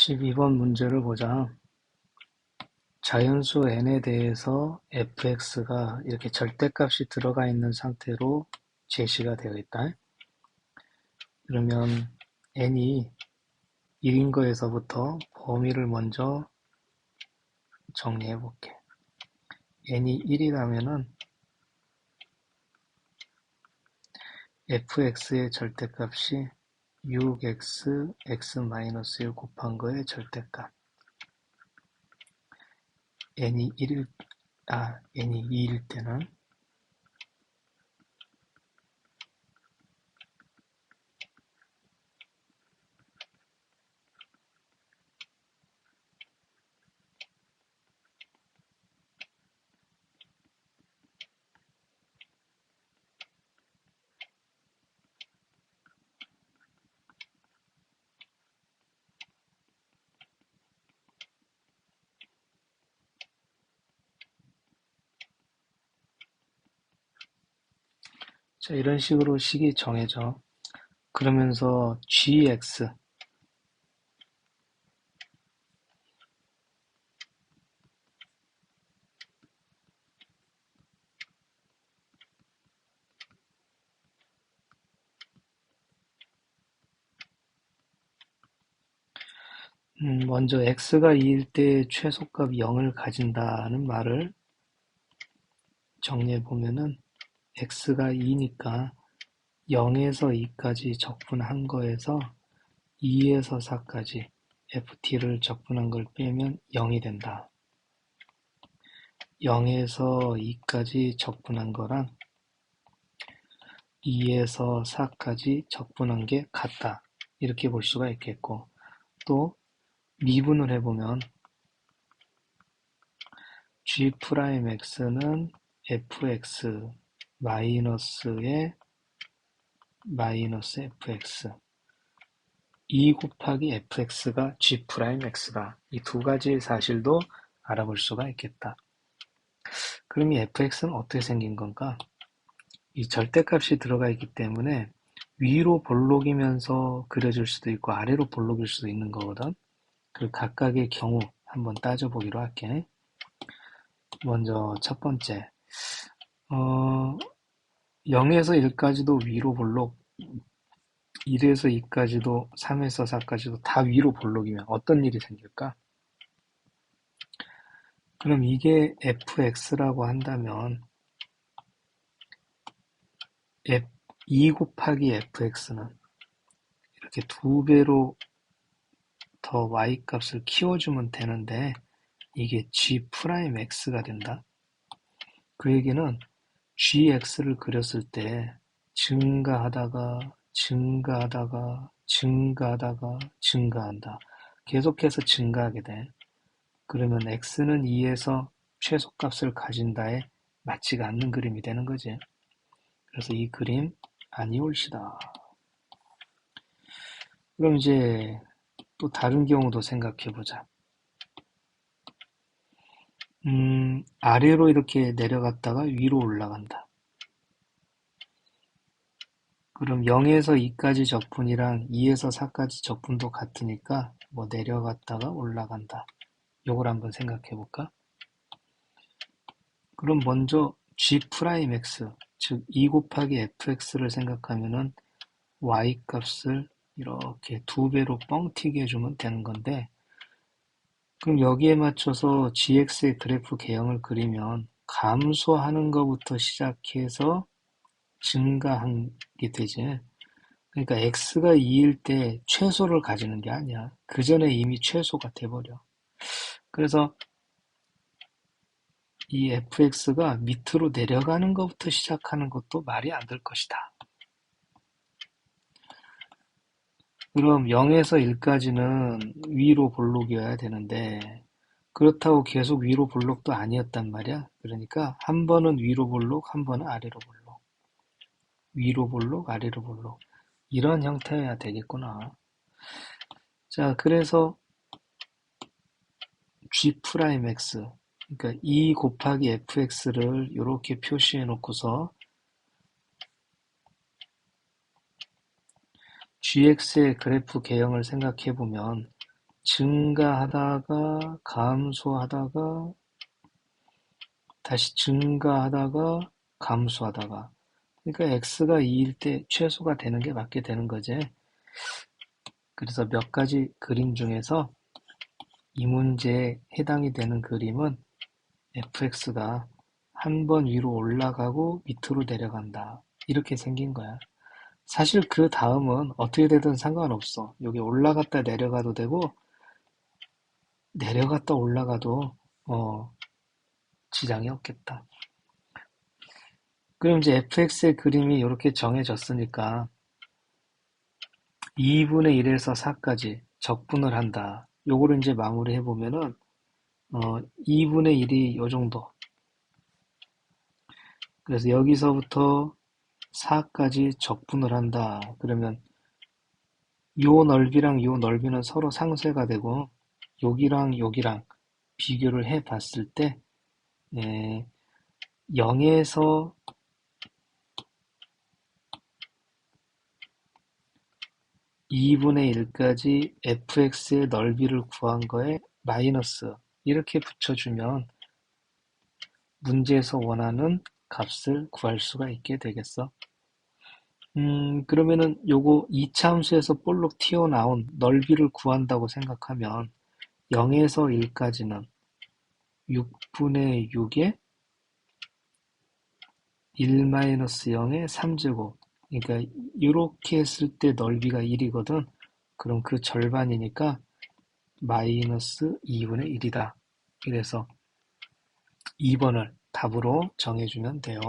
12번 문제를 보자. 자연수 n에 대해서 fx가 이렇게 절대값이 들어가 있는 상태로 제시가 되어 있다. 그러면 n이 1인 거에서부터 범위를 먼저 정리해 볼게. n이 1이라면은 fx의 절대값이 6x, x-1 곱한 거의 절대값. n이 2일 때는 자, 이런 식으로 식이 정해져. 그러면서 gx 먼저 x가 2일 때 최소값 0을 가진다는 말을 정리해 보면은 x가 2니까 0에서 2까지 적분한 거에서 2에서 4까지 ft를 적분한 걸 빼면 0이 된다. 0에서 2까지 적분한 거랑 2에서 4까지 적분한 게 같다. 이렇게 볼 수가 있겠고, 또 미분을 해보면 g'x는 fx 마이너스의 마이너스 fx 2 곱하기 fx가 g'x다. 이 두 가지 사실도 알아볼 수가 있겠다. 그럼 이 fx는 어떻게 생긴 건가? 이 절대값이 들어가 있기 때문에 위로 볼록이면서 그려질 수도 있고 아래로 볼록일 수도 있는 거거든. 그 각각의 경우 한번 따져보기로 할게. 먼저 첫 번째, 0에서 1까지도 위로 볼록, 1에서 2까지도 3에서 4까지도 다 위로 볼록이면 어떤 일이 생길까? 그럼 이게 fx라고 한다면 2 곱하기 fx는 이렇게 2배로 더 y값을 키워주면 되는데 이게 g'x가 된다. 그 얘기는 gx를 그렸을 때 증가하다가 증가한다. 계속해서 증가하게 돼. 그러면 x는 2에서 최소값을 가진다에 맞지가 않는 그림이 되는 거지. 그래서 이 그림 아니 옳시다. 그럼 이제 또 다른 경우도 생각해 보자. 아래로 이렇게 내려갔다가 위로 올라간다. 그럼 0에서 2까지 적분이랑 2에서 4까지 적분도 같으니까 뭐 내려갔다가 올라간다. 요걸 한번 생각해 볼까? 그럼 먼저 g'x, 즉 2 곱하기 fx를 생각하면은 y 값을 이렇게 2배로 뻥튀기 해주면 되는 건데, 그럼 여기에 맞춰서 gx의 그래프 개형을 그리면 감소하는 것부터 시작해서 증가하게 되지. 그러니까 x가 2일 때 최소를 가지는 게 아니야. 그 전에 이미 최소가 돼버려. 그래서 이 fx가 밑으로 내려가는 것부터 시작하는 것도 말이 안 될 것이다. 그럼 0에서 1까지는 위로 볼록이어야 되는데 그렇다고 계속 위로 볼록도 아니었단 말이야. 그러니까 한 번은 위로 볼록, 한 번은 아래로 볼록. 위로 볼록, 아래로 볼록. 이런 형태여야 되겠구나. 자, 그래서 g'x, 그러니까 2 곱하기 fx를 이렇게 표시해 놓고서 gx의 그래프 개형을 생각해 보면 증가하다가 감소하다가 다시 증가하다가 감소하다가 그러니까 x가 2일 때 최소가 되는 게 맞게 되는 거지. 그래서 몇 가지 그림 중에서 이 문제에 해당이 되는 그림은 fx가 한 번 위로 올라가고 밑으로 내려간다. 이렇게 생긴 거야. 사실 그 다음은 어떻게 되든 상관없어. 여기 올라갔다 내려가도 되고 내려갔다 올라가도 지장이 없겠다. 그럼 이제 fx의 그림이 이렇게 정해졌으니까 2분의 1에서 4까지 적분을 한다. 요거를 이제 마무리해 보면은 2분의 1이 요 정도. 그래서 여기서부터 4까지 적분을 한다. 그러면 요 넓이랑 요 넓이는 서로 상쇄가 되고 여기랑 여기랑 비교를 해 봤을 때 0에서 2분의 1까지 fx의 넓이를 구한 거에 마이너스 이렇게 붙여주면 문제에서 원하는 값을 구할 수가 있게 되겠어. 그러면은 요거 이차함수에서 볼록 튀어나온 넓이를 구한다고 생각하면 0에서 1까지는 6분의 6에 1-0의 3제곱. 그러니까 이렇게 했을 때 넓이가 1이거든. 그럼 그 절반이니까 마이너스 2분의 1이다. 그래서 2번을 답으로 정해주면 돼요.